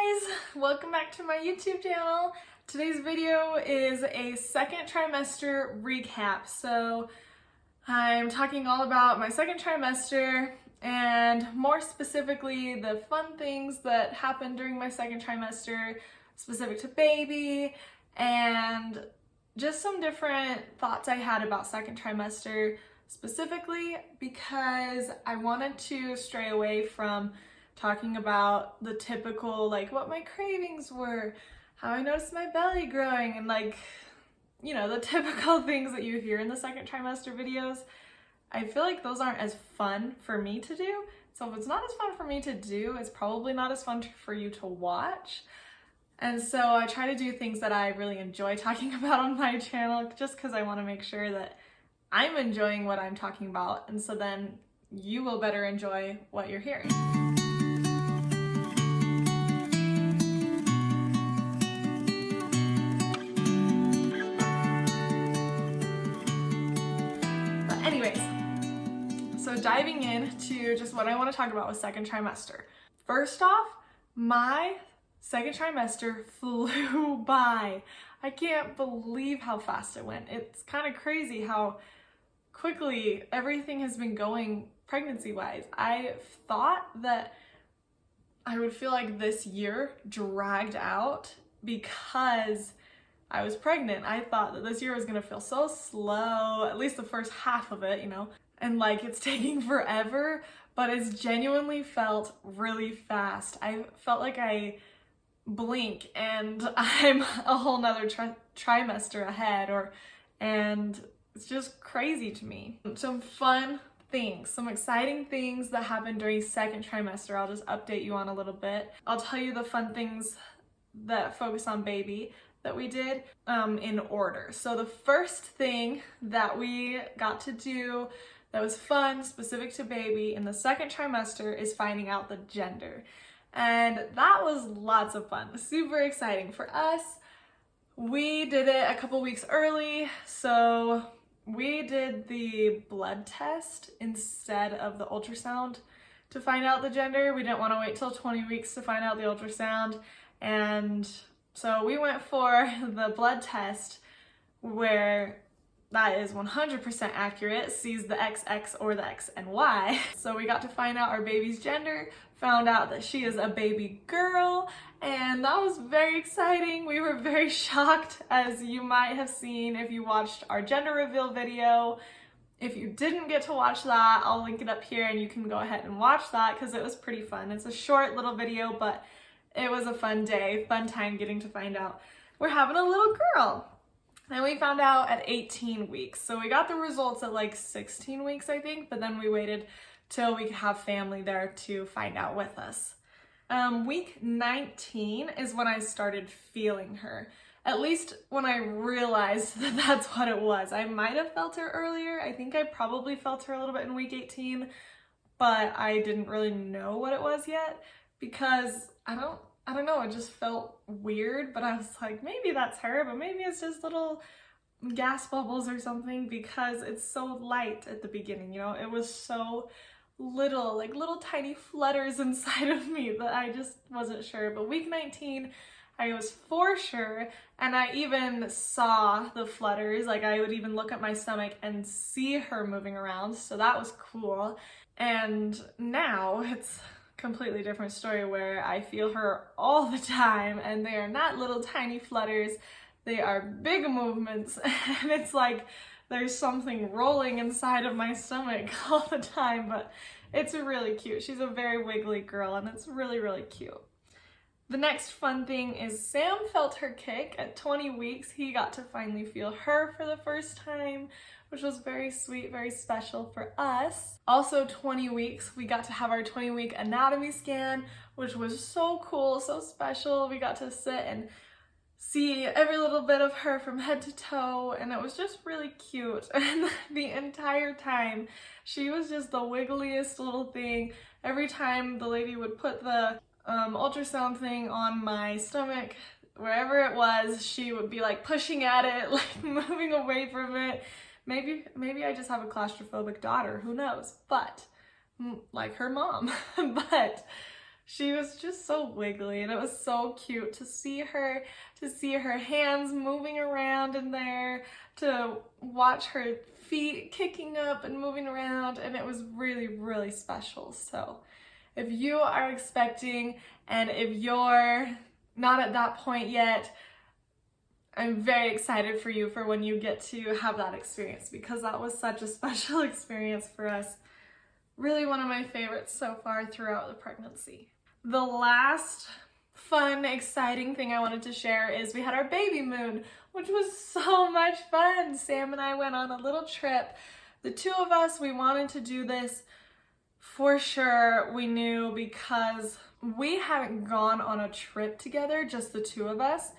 guys! Welcome back to my YouTube channel. Today's video is a second trimester recap. So I'm talking all about my second trimester and more specifically the fun things that happened during my second trimester specific to baby and just some different thoughts I had about second trimester specifically because I wanted to stray away from talking about the typical, like, what my cravings were, how I noticed my belly growing, and the typical things that you hear in the second trimester videos. I feel like those aren't as fun for me to do. So if it's not as fun for me to do, it's probably not as fun for you to watch. And so I try to do things that I really enjoy talking about on my channel just because I want to make sure that I'm enjoying what I'm talking about, and so then you will better enjoy what you're hearing. Anyways, so diving into just what I want to talk about with second trimester. First off, my second trimester flew by. I can't believe how fast it went. It's kind of crazy how quickly everything has been going pregnancy-wise. I thought that I would feel like this year dragged out because I was pregnant. I thought that this year was gonna feel so slow, at least the first half of it, and like it's taking forever, but it's genuinely felt really fast. I felt like I blink and I'm a whole nother trimester ahead, and it's just crazy to me. Some fun things, some exciting things that happened during second trimester, I'll just update you on a little bit. I'll tell you the fun things that focus on baby that we did in order. So the first thing that we got to do that was fun, specific to baby in the second trimester, is finding out the gender. And that was lots of fun, super exciting for us. We did it a couple weeks early, so we did the blood test instead of the ultrasound to find out the gender. We didn't want to wait till 20 weeks to find out the ultrasound, and so we went for the blood test where that is 100% accurate, sees the XX or the X and Y. So we got to find out our baby's gender, found out that she is a baby girl, and that was very exciting. We were very shocked, as you might have seen if you watched our gender reveal video. If you didn't get to watch that, I'll link it up here and you can go ahead and watch that because it was pretty fun. It's a short little video, but it was a fun day, fun time getting to find out we're having a little girl. And we found out at 18 weeks. So we got the results at like 16 weeks, I think, but then we waited till we could have family there to find out with us. Week 19 is when I started feeling her. At least when I realized that that's what it was. I might have felt her earlier. I think I probably felt her a little bit in week 18, but I didn't really know what it was yet because I don't know, it just felt weird, but I was like, maybe that's her, but maybe it's just little gas bubbles or something because it's so light at the beginning, it was so little, like little tiny flutters inside of me that I just wasn't sure. But week 19, I was for sure, and I even saw the flutters, like I would even look at my stomach and see her moving around, so that was cool. And now it's completely different story where I feel her all the time, and they are not little tiny flutters, they are big movements, and it's like there's something rolling inside of my stomach all the time, but it's really cute. She's a very wiggly girl, and it's really, really cute. The next fun thing is Sam felt her kick at 20 weeks. He got to finally feel her for the first time, which was very sweet, very special for us. Also 20 weeks, we got to have our 20-week anatomy scan, which was so cool, so special. We got to sit and see every little bit of her from head to toe, and it was just really cute. And the entire time, she was just the wiggliest little thing. Every time the lady would put the ultrasound thing on my stomach, wherever it was, she would be like pushing at it, like moving away from it. Maybe I just have a claustrophobic daughter, who knows, but like her mom. But She was just so wiggly, and it was so cute to see her hands moving around in there, to watch her feet kicking up and moving around, and it was really, really special. So if you are expecting, and if you're not at that point yet, I'm very excited for you for when you get to have that experience, because that was such a special experience for us. Really one of my favorites so far throughout the pregnancy. The last fun, exciting thing I wanted to share is we had our baby moon, which was so much fun. Sam and I went on a little trip. The two of us, we wanted to do this for sure. We knew, because we haven't gone on a trip together, just the two of us,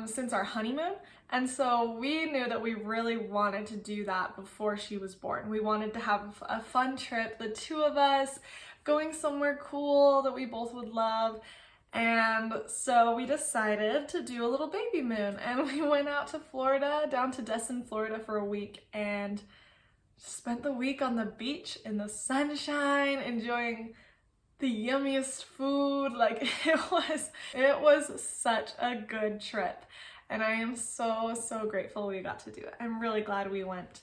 since our honeymoon. And so we knew that we really wanted to do that before she was born. We wanted to have a fun trip, the two of us, going somewhere cool that we both would love. And so we decided to do a little baby moon, and we went out to Florida, down to Destin, Florida for a week, and spent the week on the beach in the sunshine, enjoying the yummiest food. Like, it was such a good trip, and I am so, so grateful we got to do it. I'm really glad we went.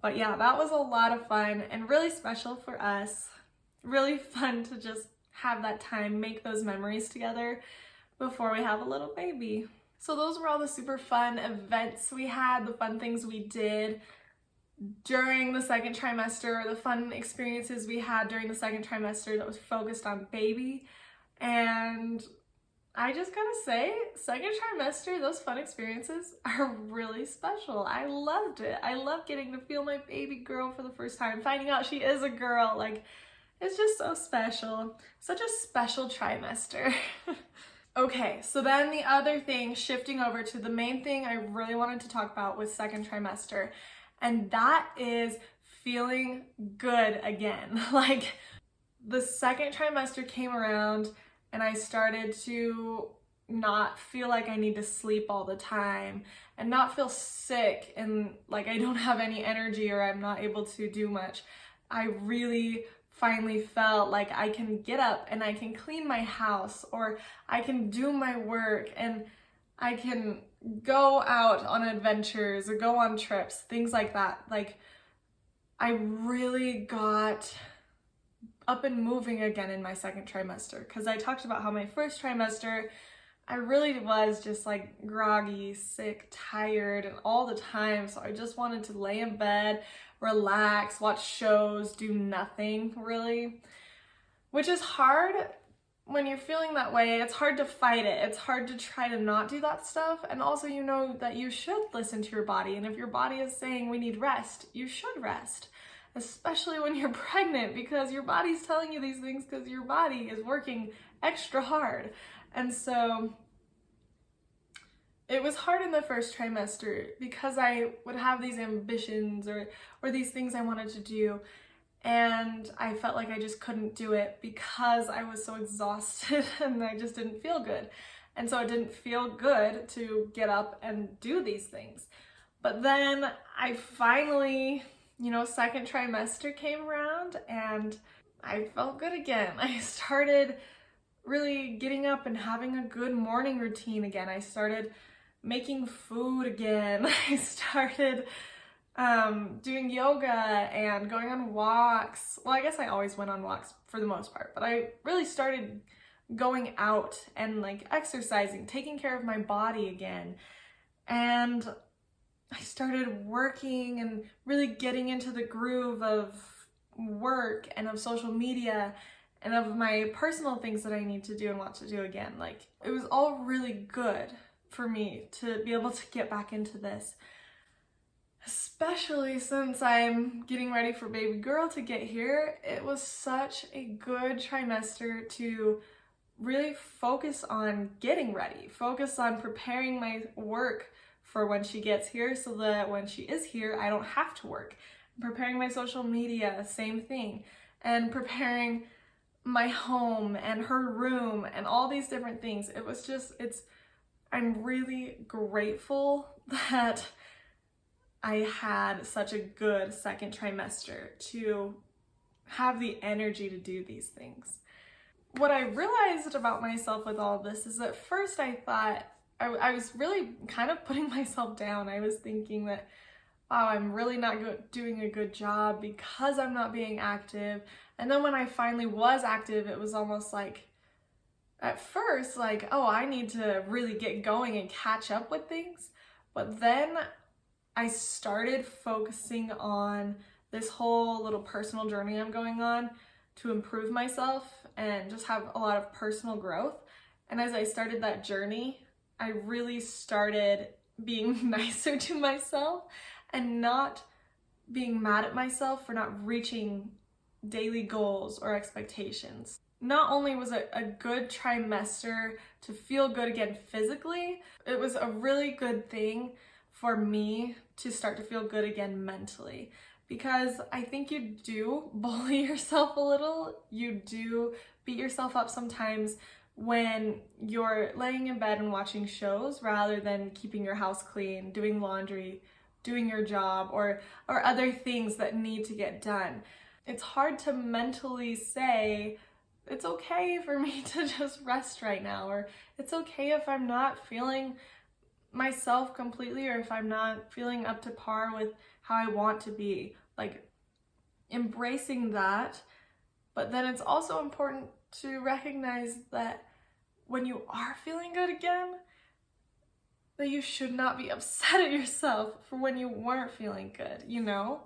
But yeah, that was a lot of fun and really special for us. Really fun to just have that time, make those memories together before we have a little baby. So those were all the super fun events we had, the fun things we did during the second trimester, the fun experiences we had during the second trimester that was focused on baby. And I just gotta say, second trimester, those fun experiences are really special. I loved it. I love getting to feel my baby girl for the first time, finding out she is a girl. Like, it's just so special. Such a special trimester. Okay, so then the other thing, shifting over to the main thing I really wanted to talk about with second trimester, and that is feeling good again. Like, the second trimester came around and I started to not feel like I need to sleep all the time and not feel sick and like I don't have any energy or I'm not able to do much. I really finally felt like I can get up and I can clean my house, or I can do my work, and I can go out on adventures or go on trips, things like that. Like, I really got up and moving again in my second trimester, because I talked about how my first trimester, I really was just like groggy, sick, tired, and all the time. So I just wanted to lay in bed, relax, watch shows, do nothing really, which is hard when you're feeling that way. It's hard to fight it. It's hard to try to not do that stuff. And also, you know that you should listen to your body. And if your body is saying we need rest, you should rest, especially when you're pregnant, because your body's telling you these things because your body is working extra hard. And so it was hard in the first trimester because I would have these ambitions or these things I wanted to do, and I felt like I just couldn't do it because I was so exhausted and I just didn't feel good. And so it didn't feel good to get up and do these things. But then I finally, second trimester came around and I felt good again. I started really getting up and having a good morning routine again. I started making food again. I started doing yoga and going on walks. Well, I guess I always went on walks for the most part, but I really started going out and like exercising, taking care of my body again. And I started working and really getting into the groove of work and of social media and of my personal things that I need to do and want to do again. Like, it was all really good for me to be able to get back into this, especially since I'm getting ready for baby girl to get here. It was such a good trimester to really focus on getting ready, focus on preparing my work for when she gets here so that when she is here, I don't have to work. Preparing my social media, same thing, and preparing my home and her room and all these different things. It was just, I'm really grateful that I had such a good second trimester to have the energy to do these things. what I realized about myself with all of this is at first I thought I was really kind of putting myself down. I was thinking that, wow, I'm really not doing a good job because I'm not being active. And then when I finally was active, it was almost like, at first, like, oh, I need to really get going and catch up with things. But then I started focusing on this whole little personal journey I'm going on to improve myself and just have a lot of personal growth. And as I started that journey, I really started being nicer to myself and not being mad at myself for not reaching daily goals or expectations. Not only was it a good trimester to feel good again physically, it was a really good thing for me to start to feel good again mentally. Because I think you do bully yourself a little, you do beat yourself up sometimes when you're laying in bed and watching shows rather than keeping your house clean, doing laundry, doing your job, or other things that need to get done. It's hard to mentally say, it's okay for me to just rest right now, or it's okay if I'm not feeling myself completely, or if I'm not feeling up to par with how I want to be. Like, embracing that, but then it's also important to recognize that when you are feeling good again, that you should not be upset at yourself for when you weren't feeling good, you know?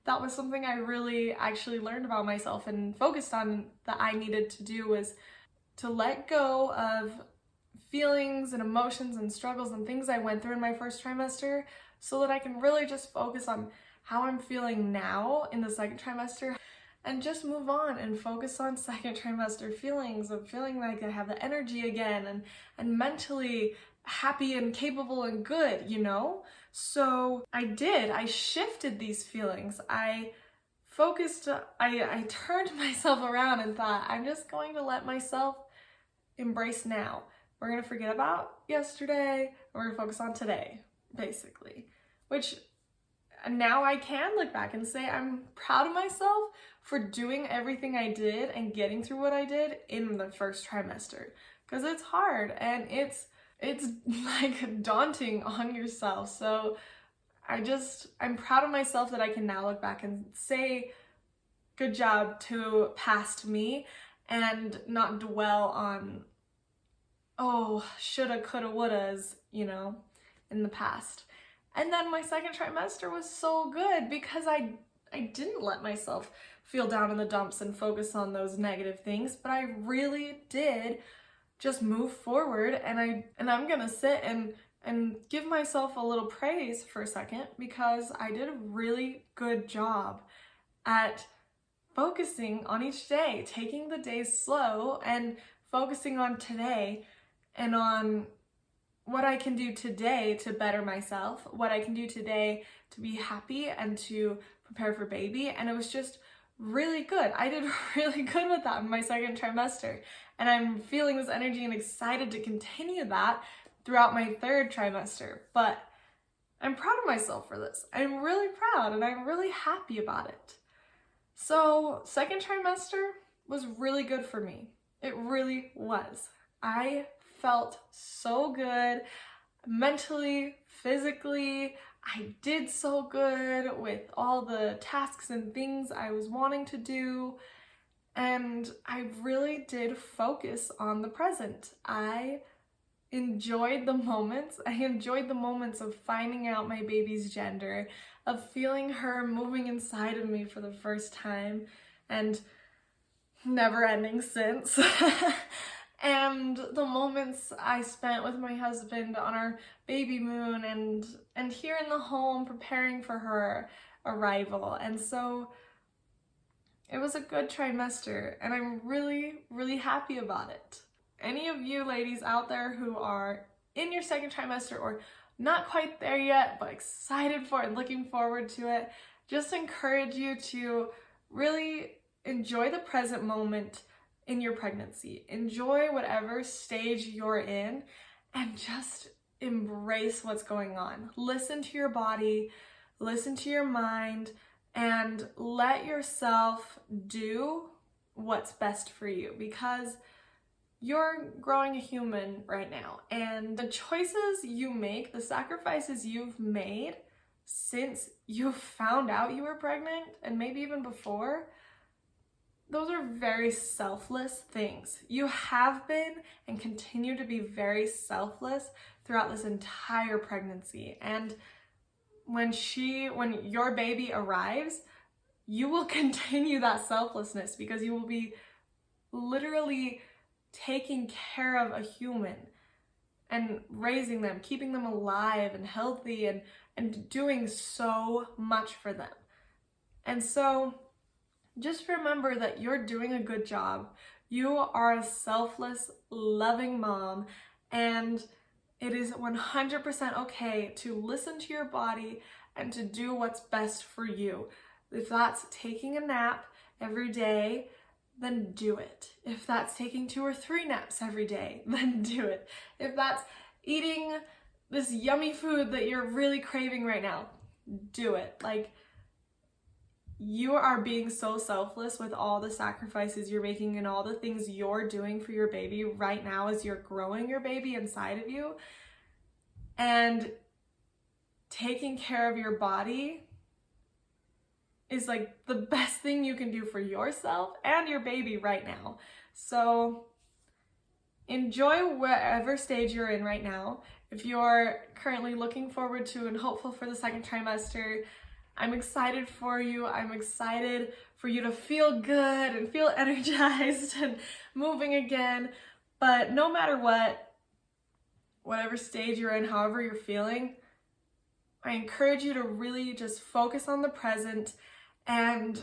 That was something I really actually learned about myself and focused on that I needed to do, was to let go of feelings and emotions and struggles and things I went through in my first trimester so that I can really just focus on how I'm feeling now in the second trimester and just move on and focus on second trimester feelings of feeling like I have the energy again and mentally happy and capable and good, you know? So I shifted these feelings. I turned myself around and thought, I'm just going to let myself embrace now. We're gonna forget about yesterday, and we're gonna focus on today, basically. Which now I can look back and say I'm proud of myself for doing everything I did and getting through what I did in the first trimester. Because it's hard and it's like daunting on yourself. So I'm proud of myself that I can now look back and say good job to past me and not dwell on, oh, shoulda, coulda, wouldas, you know, in the past. And then my second trimester was so good because I didn't let myself feel down in the dumps and focus on those negative things, but I really did just move forward, and I'm gonna sit and give myself a little praise for a second because I did a really good job at focusing on each day, taking the days slow and focusing on today and on what I can do today to better myself, what I can do today to be happy and to prepare for baby. And it was just really good. I did really good with that in my second trimester. And I'm feeling this energy and excited to continue that throughout my third trimester. But I'm proud of myself for this. I'm really proud and I'm really happy about it. So second trimester was really good for me. It really was. I felt so good mentally, physically. I did so good with all the tasks and things I was wanting to do. And I really did focus on the present. I enjoyed the moments. I enjoyed the moments of finding out my baby's gender, of feeling her moving inside of me for the first time, and never ending since. And the moments I spent with my husband on our baby moon and here in the home preparing for her arrival. And so it was a good trimester and I'm really, really happy about it. Any of you ladies out there who are in your second trimester or not quite there yet, but excited for it and looking forward to it, just encourage you to really enjoy the present moment in your pregnancy. Enjoy whatever stage you're in and just embrace what's going on. Listen to your body, listen to your mind, and let yourself do what's best for you, because you're growing a human right now, and the choices you make, the sacrifices you've made since you found out you were pregnant, and maybe even before, those are very selfless things. You have been and continue to be very selfless throughout this entire pregnancy. And when your baby arrives, you will continue that selflessness, because you will be literally taking care of a human and raising them, keeping them alive and healthy, and doing so much for them. And so just remember that you're doing a good job. You are a selfless, loving mom, and it is 100% okay to listen to your body and to do what's best for you. If that's taking a nap every day, then do it. If that's taking 2 or 3 naps every day, then do it. If that's eating this yummy food that you're really craving right now, do it. Like, you are being so selfless with all the sacrifices you're making and all the things you're doing for your baby right now as you're growing your baby inside of you. And taking care of your body is like the best thing you can do for yourself and your baby right now. So enjoy whatever stage you're in right now. If you're currently looking forward to and hopeful for the second trimester, I'm excited for you. I'm excited for you to feel good and feel energized and moving again. But no matter what, whatever stage you're in, however you're feeling, I encourage you to really just focus on the present and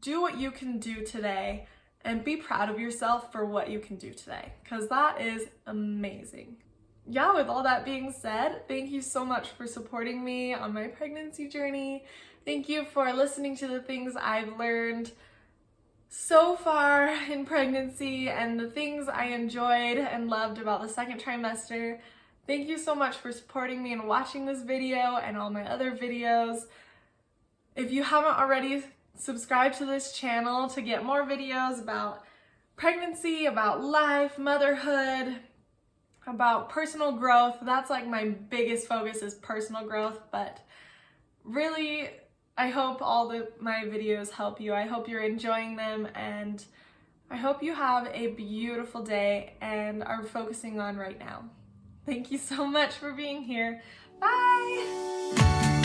do what you can do today, and be proud of yourself for what you can do today, because that is amazing. Yeah, with all that being said, thank you so much for supporting me on my pregnancy journey. Thank you for listening to the things I've learned so far in pregnancy and the things I enjoyed and loved about the second trimester. Thank you so much for supporting me and watching this video and all my other videos. If you haven't already, subscribe to this channel to get more videos about pregnancy, about life, motherhood, about personal growth. That's like my biggest focus, is personal growth, but really I hope my videos help you. I hope you're enjoying them, and I hope you have a beautiful day and are focusing on right now. Thank you so much for being here. Bye!